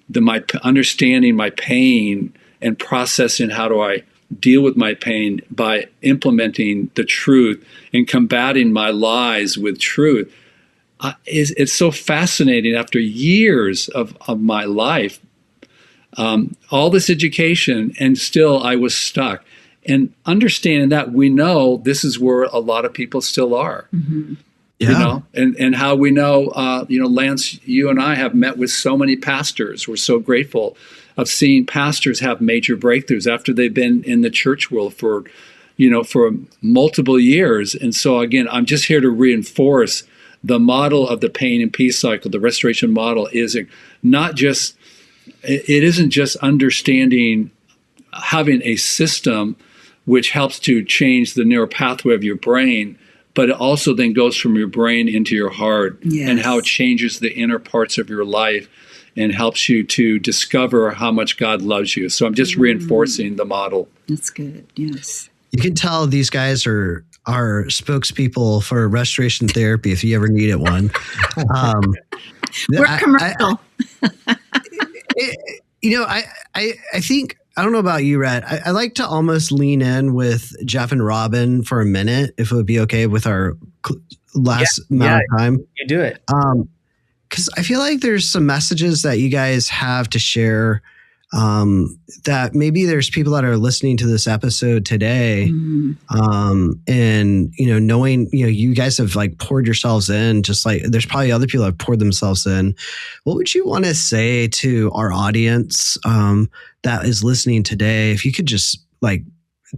my understanding my pain and processing how do I deal with my pain by implementing the truth and combating my lies with truth. It's so fascinating after years of my life, all this education, and still I was stuck. And understanding that, we know this is where a lot of people still are. You know, and how we know, Lance, you and I have met with so many pastors. We're so grateful of seeing pastors have major breakthroughs after they've been in the church world for multiple years. And so again, I'm just here to reinforce the model of the pain and peace cycle. The restoration model isn't just understanding, having a system which helps to change the neural pathway of your brain, but it also then goes from your brain into your heart, and how it changes the inner parts of your life and helps you to discover how much God loves you. So I'm just reinforcing the model. That's good. Yes. You can tell these guys are spokespeople for restoration therapy if you ever needed one. We're commercial. I think, I don't know about you, Rhett. I like to almost lean in with Jeff and Robin for a minute, if it would be okay with our last amount of time. You do it. Because I feel like there's some messages that you guys have to share that maybe there's people that are listening to this episode today, and knowing you guys have like poured yourselves in, just like there's probably other people that have poured themselves in. What would you want to say to our audience that is listening today? If you could just like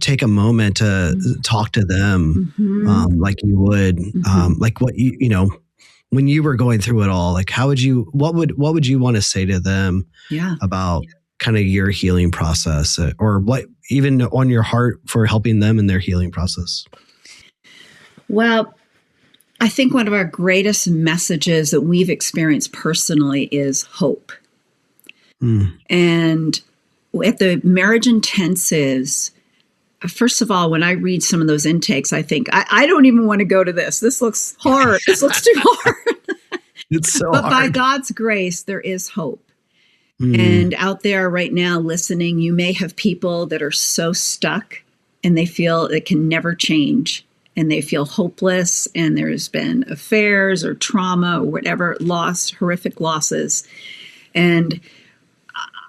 take a moment to talk to them, like you would, like what when you were going through it all, like what would you want to say to them about kind of your healing process, or what even on your heart for helping them in their healing process? Well, I think one of our greatest messages that we've experienced personally is hope. And at the marriage intensives, first of all, when I read some of those intakes, I think, I don't even want to go to this. This looks hard. This looks too hard. It's so but hard. By God's grace, there is hope. And out there right now listening, you may have people that are so stuck and they feel it can never change and they feel hopeless, and there's been affairs or trauma or whatever, horrific losses. And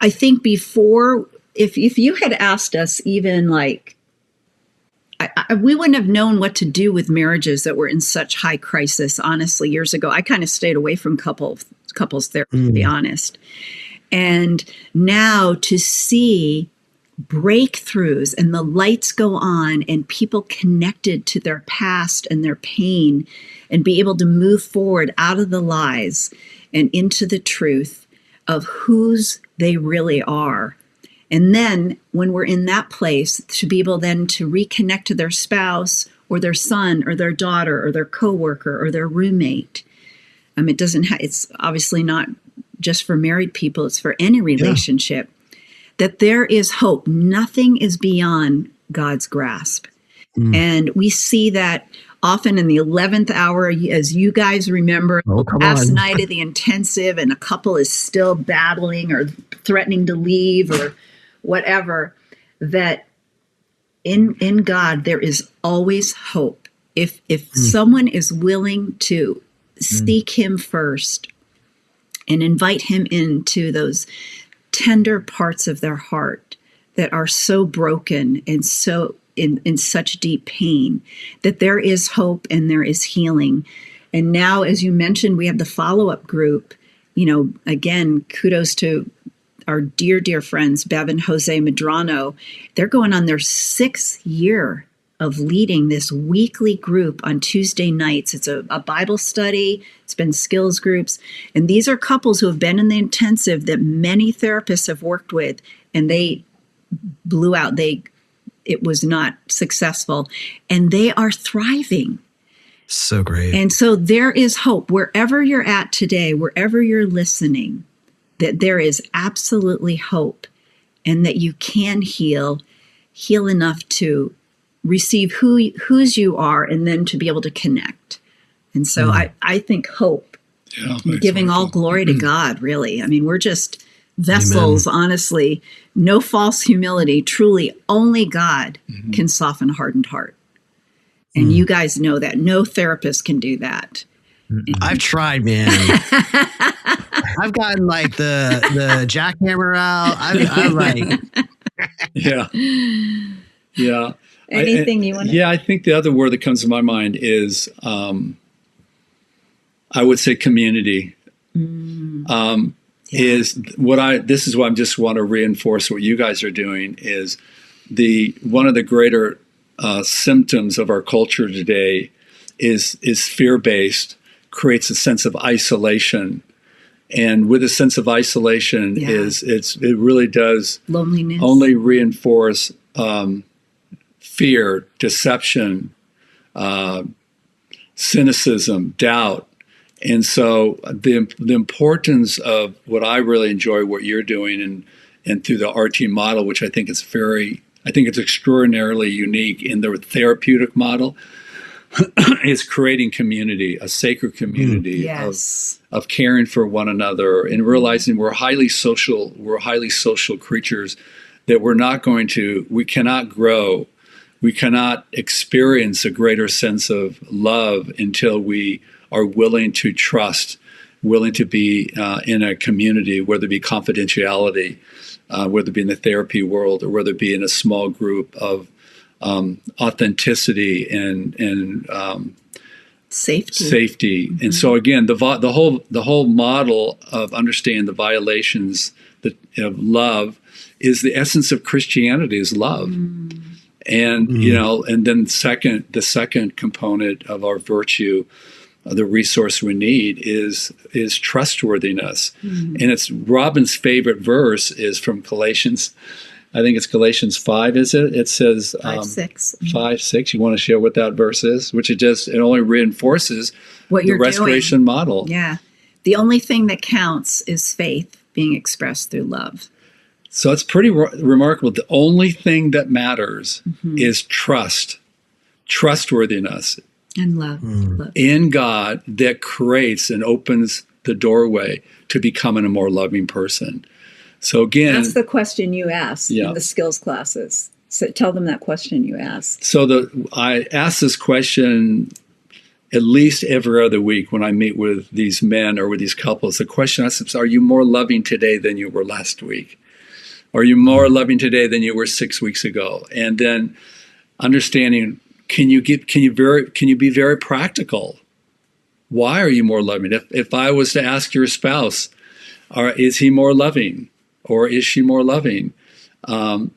I think before, if you had asked us even like, we wouldn't have known what to do with marriages that were in such high crisis, honestly, years ago. I kind of stayed away from couples therapy, to be honest. And now to see breakthroughs and the lights go on and people connected to their past and their pain and be able to move forward out of the lies and into the truth of whose they really are. And then when we're in that place, to be able then to reconnect to their spouse or their son or their daughter or their coworker or their roommate. It's obviously not just for married people, it's for any relationship, that there is hope. Nothing is beyond God's grasp. And we see that often in the 11th hour, as you guys remember, last night of the intensive, and a couple is still battling or threatening to leave or whatever, that in God, there is always hope. If someone is willing to seek Him first and invite Him into those tender parts of their heart that are so broken and so in such deep pain, that there is hope and there is healing. And now, as you mentioned, we have the follow-up group. Again, kudos to our dear, dear friends, Bev and Jose Medrano. They're going on their 6th year of leading this weekly group on Tuesday nights. It's a Bible study. It's been skills groups. And these are couples who have been in the intensive that many therapists have worked with, and they blew out. It was not successful. And they are thriving. So great. And so there is hope. Wherever you're at today, wherever you're listening, that there is absolutely hope, and that you can heal enough to receive whose you are, and then to be able to connect. And so I think hope, giving all glory to God, really. I mean, we're just vessels, honestly, no false humility, truly only God can soften a hardened heart. And you guys know that. No therapist can do that. I've tried, man. I've gotten like the jackhammer out. I'm like, yeah. Anything you want to? Yeah, I think the other word that comes to my mind is, I would say community. Is what this is what I just want to reinforce what you guys are doing is one of the greater symptoms of our culture today is fear-based, creates a sense of isolation. And with a sense of isolation it really does loneliness only reinforce fear, deception, cynicism, doubt. And so the importance of what I really enjoy what you're doing and through the RT model, which I think is it's extraordinarily unique in the therapeutic model, is creating community, a sacred community of caring for one another and realizing we're highly social creatures, that we cannot grow, we cannot experience a greater sense of love until we are willing to trust willing to be in a community, whether it be confidentiality, whether it be in the therapy world, or whether it be in a small group of authenticity and safety. Mm-hmm. And so again, the whole model of understanding the violations of love is the essence of Christianity, is love. Mm. And and then the second component of our virtue, the resource we need is trustworthiness. Mm-hmm. And it's Robin's favorite verse is from Galatians. I think it's Galatians 5, is it? It says 5:6. 5:6. You want to share what that verse is? Which it only reinforces what the restoration model. Yeah. The only thing that counts is faith being expressed through love. So it's pretty remarkable. The only thing that matters is trustworthiness. And love. In God that creates and opens the doorway to becoming a more loving person. So again, that's the question you asked in the skills classes. So tell them that question you asked. So I ask this question at least every other week when I meet with these men or with these couples. The question I ask them is, are you more loving today than you were last week? Are you more loving today than you were 6 weeks ago? And then understanding, can you be very practical? Why are you more loving? If I was to ask your spouse, is he more loving or is she more loving? Why?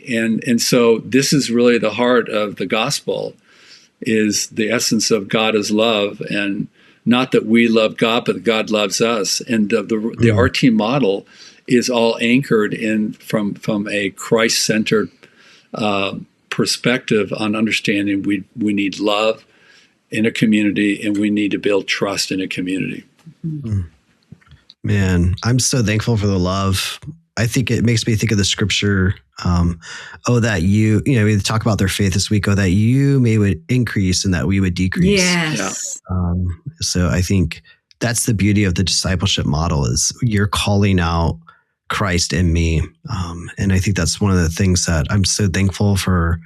And so this is really the heart of the gospel, is the essence of God is love, and not that we love God, but God loves us. And the RT model is all anchored in from a Christ-centered perspective on understanding we need love in a community, and we need to build trust in a community. Man, I'm so thankful for the love. I think it makes me think of the scripture, that we talk about their faith this week, that you would increase and that we would decrease. Yes. Yeah. So I think that's the beauty of the discipleship model, is you're calling out Christ in me. And I think that's one of the things that I'm so thankful for,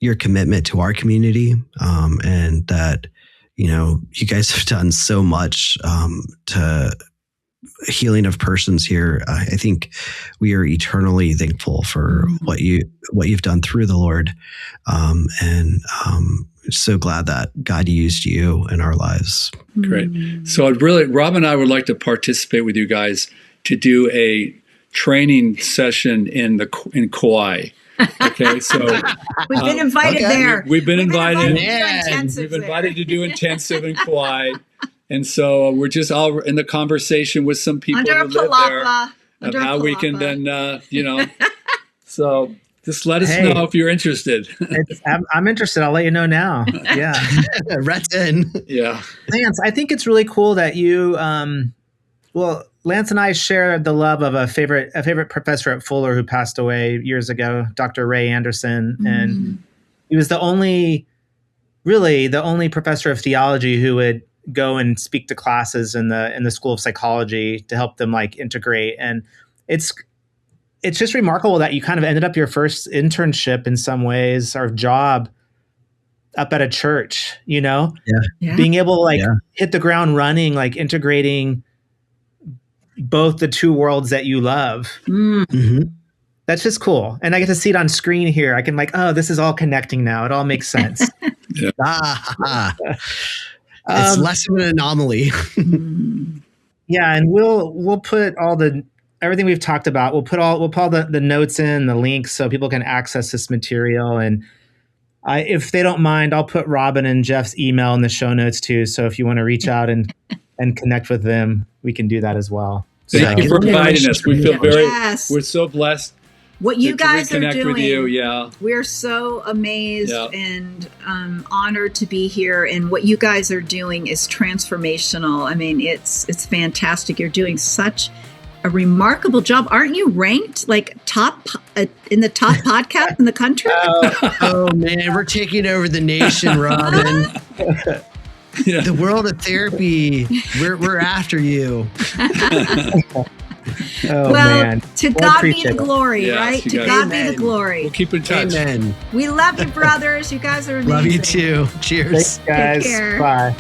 your commitment to our community, and that, you guys have done so much to healing of persons here. I think we are eternally thankful for what you've done through the Lord, and so glad that God used you in our lives. Great. So Rob and I would like to participate with you guys to do a training session in Kauai. Okay, so we've been invited there. We've been invited. We've been invited to do intensive in Kauai, and so we're just all in the conversation with some people who live there of how we can then, So just let us know if you're interested. I'm interested. I'll let you know now. Yeah, Rhett's in. Yeah, Lance, I think it's really cool that you. Lance and I share the love of a favorite professor at Fuller who passed away years ago, Dr. Ray Anderson. And he was the only professor of theology who would go and speak to classes in the School of Psychology to help them integrate. And it's just remarkable that you kind of ended up your first internship in some ways, or job, up at a church, Yeah. Being able to hit the ground running, integrating both the two worlds that you love. Mm-hmm. That's just cool. And I get to see it on screen here. I can this is all connecting now. It all makes sense. It's less of an anomaly. Yeah. And we'll put everything we've talked about. We'll put all the notes in, the links, so people can access this material. And if they don't mind, I'll put Robin and Jeff's email in the show notes too. So if you want to reach out and connect with them, we can do that as well. Thank you for inviting us. We feel we're so blessed. What you guys are doing, with you, we're so amazed and honored to be here. And what you guys are doing is transformational. I mean, it's fantastic. You're doing such a remarkable job. Aren't you ranked top in the top podcast in the country? Oh man, we're taking over the nation, Robin. Yeah. The world of therapy, we're after you. Man. To God be the glory, right? To God be the glory. We'll keep in touch. Amen. We love you, brothers. You guys are amazing. Love you too. Cheers. Thanks, guys. Take care. Bye.